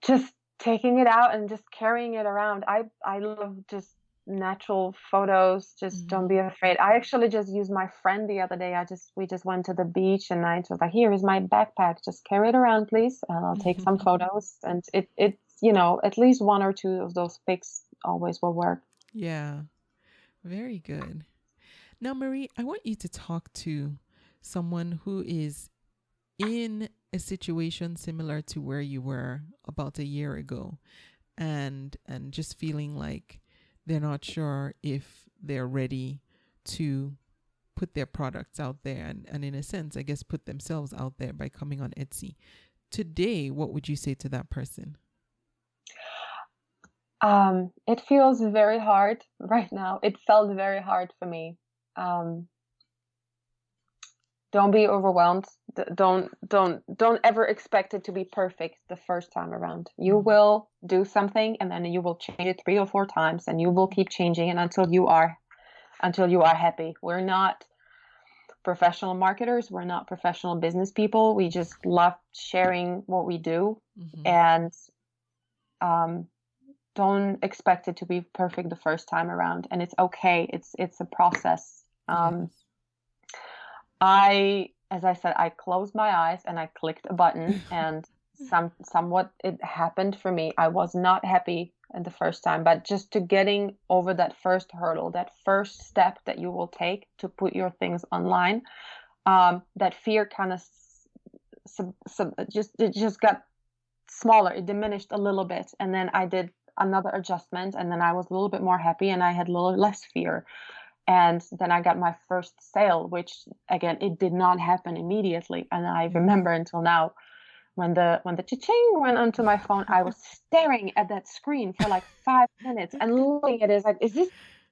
just taking it out and just carrying it around. I love just natural photos. Just don't be afraid. I actually just used my friend the other day. We just went to the beach, and I was like, here is my backpack, just carry it around, please, and I'll take some photos. And it's at least one or two of those pics always will work. Yeah, very good. Now, Marie, I want you to talk to someone who is in a situation similar to where you were about a year ago, and just feeling like they're not sure if they're ready to put their products out there, and in a sense, I guess, put themselves out there by coming on Etsy. Today, what would you say to that person? It feels very hard right now. It felt very hard for me. Don't be overwhelmed. Don't ever expect it to be perfect the first time around. You will do something, and then you will change it 3 or 4 times, and you will keep changing it until you are happy. We're not professional marketers. We're not professional business people. We just love sharing what we do, and don't expect it to be perfect the first time around. And it's okay. It's a process. Yes. I as I said, I closed my eyes and I clicked a button, and somewhat it happened for me. I was not happy at the first time, but just to getting over that first hurdle, that first step that you will take to put your things online, that fear kind of just got smaller. It diminished a little bit, and then I did another adjustment, and then I was a little bit more happy, and I had a little less fear. And then I got my first sale, which again, it did not happen immediately. And I remember until now, when the cha-ching went onto my phone, I was staring at that screen for like 5 minutes and looking at it like, is this,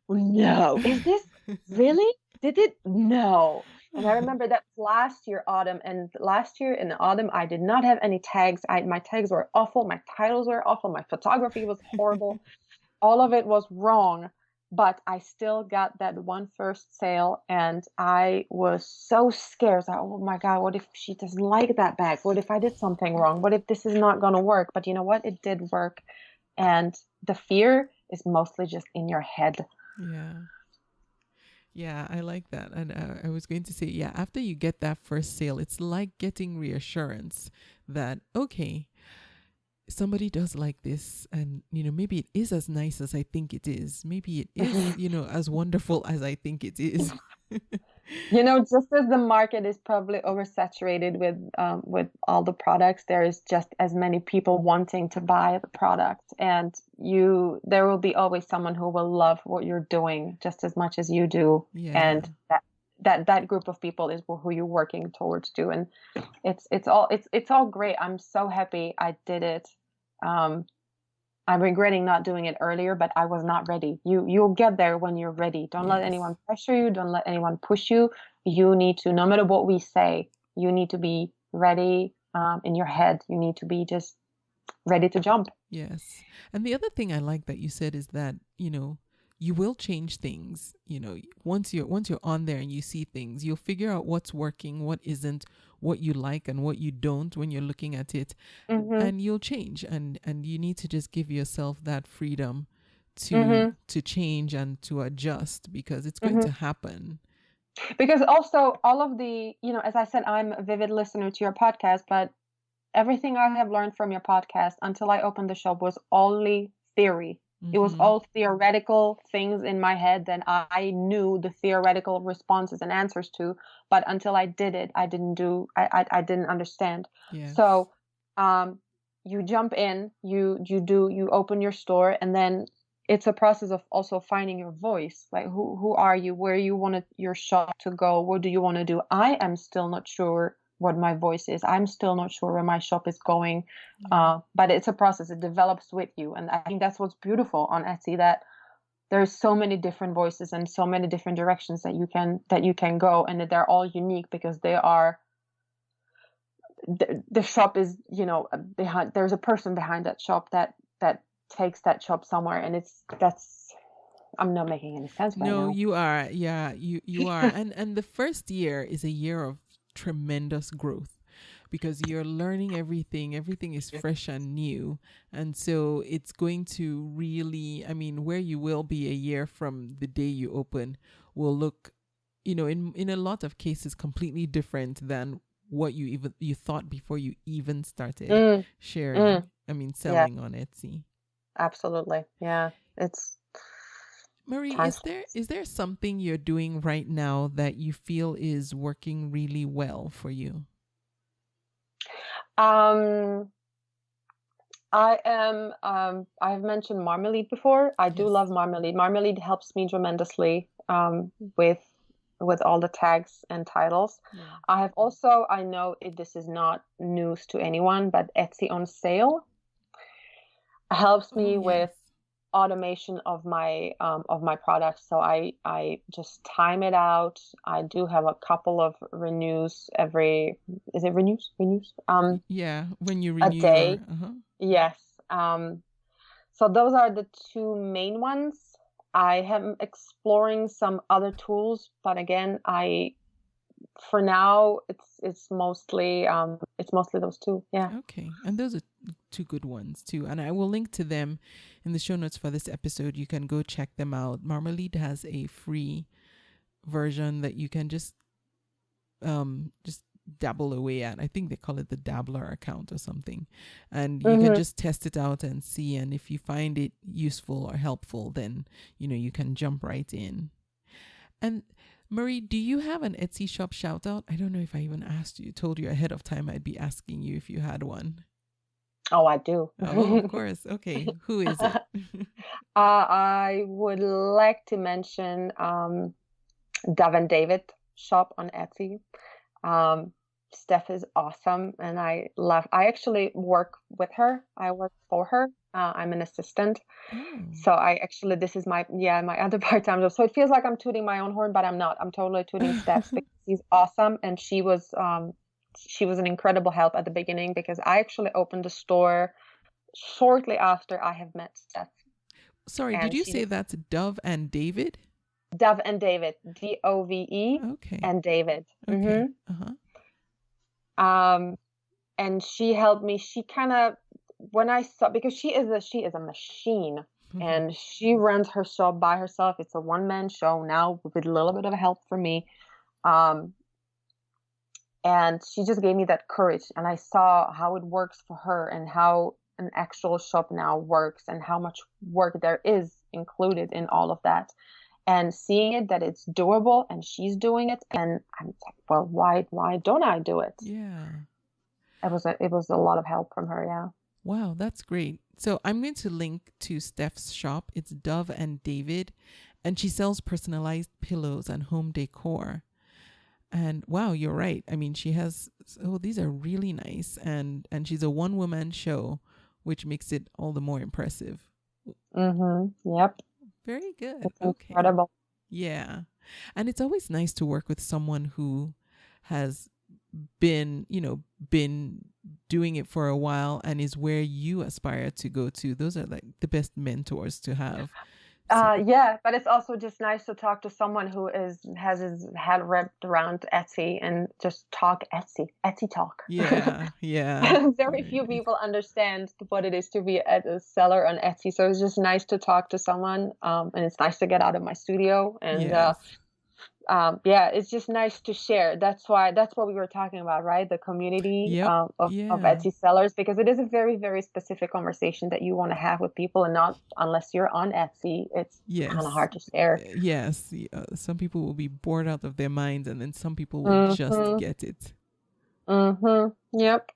no, is this really? Did it? No. And I remember that last year in autumn, I did not have any tags. My tags were awful. My titles were awful. My photography was horrible. All of it was wrong, but I still got that one first sale, and I was so scared. Oh my God, what if she doesn't like that bag? What if I did something wrong? What if this is not going to work? But you know what? It did work. And the fear is mostly just in your head. Yeah. Yeah, I like that. And I was going to say, yeah, after you get that first sale, it's like getting reassurance that, okay, somebody does like this, and maybe it is as nice as I think it is. Maybe it is as wonderful as I think it is. Just as the market is probably oversaturated with all the products, there is just as many people wanting to buy the product, and there will be always someone who will love what you're doing just as much as you do. Yeah. And that group of people is who you're working towards to. And it's all great. I'm so happy I did it. I'm regretting not doing it earlier, but I was not ready. You'll get there when you're ready. Don't let anyone pressure you. Don't let anyone push you. You need to, no matter what we say, you need to be ready in your head. You need to be just ready to jump. Yes. And the other thing I like that you said is that, you will change things. Once you're on there and you see things, you'll figure out what's working, what isn't, what you like and what you don't when you're looking at it. Mm-hmm. And you'll change, and you need to just give yourself that freedom to change and to adjust, because it's going to happen. Because also all of the, as I said, I'm a vivid listener to your podcast, but everything I have learned from your podcast until I opened the shop was only theory. It was all theoretical things in my head that I knew the theoretical responses and answers to, but until I did it, I didn't understand. Yes. So, you jump in, you open your store, and then it's a process of also finding your voice. Like, who are you? Where you want your shop to go? What do you want to do? I am still not sure what my voice is. I'm still not sure where my shop is going. But it's a process. It develops with you. And I think that's what's beautiful on Etsy, that there's so many different voices and so many different directions that you can go, and that they're all unique because they are, the shop is, behind, there's a person behind that shop that takes that shop somewhere. And I'm not making any sense right now. No, you are. Yeah, you are. And the first year is a year of tremendous growth, because you're learning everything is fresh and new, and so it's going to really, where you will be a year from the day you open will look, in a lot of cases completely different than what you thought before you even started sharing selling on Etsy. Absolutely. Yeah. It's Marie, is there something you're doing right now that you feel is working really well for you? I am, I've mentioned Marmalade before. I do love Marmalade. Marmalade helps me tremendously with all the tags and titles. Yeah. I have also, I know this is not news to anyone, but Etsy on Sale helps me with automation of my products. So I just time it out. I do have a couple of renews is it renews? When you renew a day. Yes. So those are the two main ones. I am exploring some other tools, but again, for now it's mostly those two. Yeah. Okay. And those are two good ones too. And I will link to them in the show notes for this episode. You can go check them out. Marmalade has a free version that you can just just dabble away at. I think they call it the dabbler account or something. And you can just test it out and see. And if you find it useful or helpful, then, you can jump right in. And Marie, do you have an Etsy shop shout out? I don't know if I even told you ahead of time I'd be asking you if you had one. Oh, I do. Oh, of course. Okay. Who is it? I would like to mention Dove and David shop on Etsy. Steph is awesome, and I actually work with her. I work for her. I'm an assistant. So this is my other part-time job. So it feels like I'm tooting my own horn, but I'm not. I'm totally tooting Steph's because she's awesome, and she was an incredible help at the beginning because I actually opened the store shortly after I have met Steph. Sorry, did you say that's Dove and David? Dove and David, Dove. Okay. And David. Okay. And she helped me. She kind of, when I saw, because she is a machine, and she runs her shop by herself. It's a one-man show now with a little bit of help from me. And she just gave me that courage, and I saw how it works for her and how an actual shop now works and how much work there is included in all of that. And seeing it, that it's doable and she's doing it. And I'm like, well, why don't I do it? Yeah. It was a lot of help from her. Yeah. Wow, that's great. So I'm going to link to Steph's shop. It's Dove and David, and she sells personalized pillows and home decor. And wow, you're right. I mean, she has, these are really nice. And she's a one-woman show, which makes it all the more impressive. Yep. Very good. It's okay. Incredible. Yeah. And it's always nice to work with someone who has been doing it for a while and is where you aspire to go to. Those are like the best mentors to have. Yeah, but it's also just nice to talk to someone who has his head wrapped around Etsy and just talk Etsy talk. Yeah, yeah. Very few people understand what it is to be a seller on Etsy, so it's just nice to talk to someone, and it's nice to get out of my studio and Yes. It's just nice to share. That's what we were talking about, right? The community of Etsy sellers, because it is a very, very specific conversation that you want to have with people, and not unless you're on Etsy, it's kind of hard to share. Yes. Some people will be bored out of their minds, and then some people will just get it. Yep.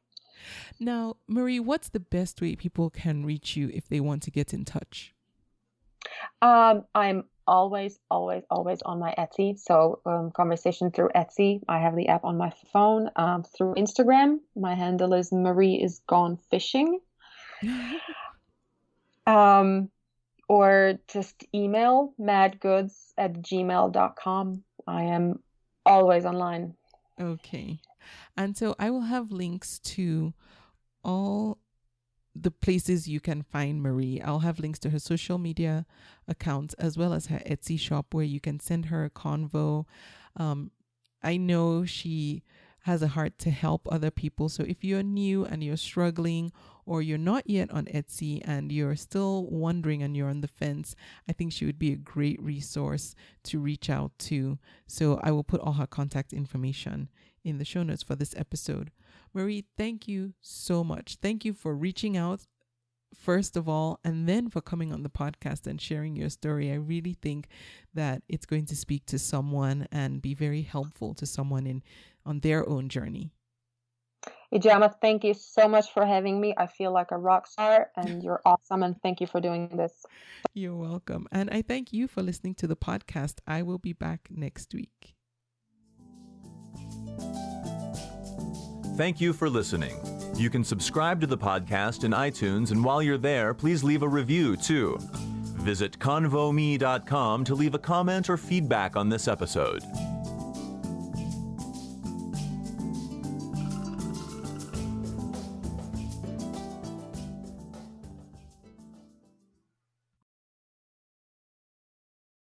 Now, Marie, what's the best way people can reach you if they want to get in touch? I'm always on my Etsy. So conversation through Etsy. I have the app on my phone. Through Instagram, my handle is Marie is Gone Fishing. Or just email maadgoods@gmail.com. I am always online. Okay. And so I will have links to all the places you can find Marie. I'll have links to her social media accounts as well as her Etsy shop where you can send her a convo. I know she has a heart to help other people. So if you're new and you're struggling, or you're not yet on Etsy and you're still wondering and you're on the fence, I think she would be a great resource to reach out to. So I will put all her contact information in the show notes for this episode. Marie, thank you so much. Thank you for reaching out, first of all, and then for coming on the podcast and sharing your story. I really think that it's going to speak to someone and be very helpful to someone on their own journey. Ijama, thank you so much for having me. I feel like a rock star, and you're awesome, and thank you for doing this. You're welcome. And I thank you for listening to the podcast. I will be back next week. Thank you for listening. You can subscribe to the podcast in iTunes, and while you're there, please leave a review too. Visit convome.com to leave a comment or feedback on this episode.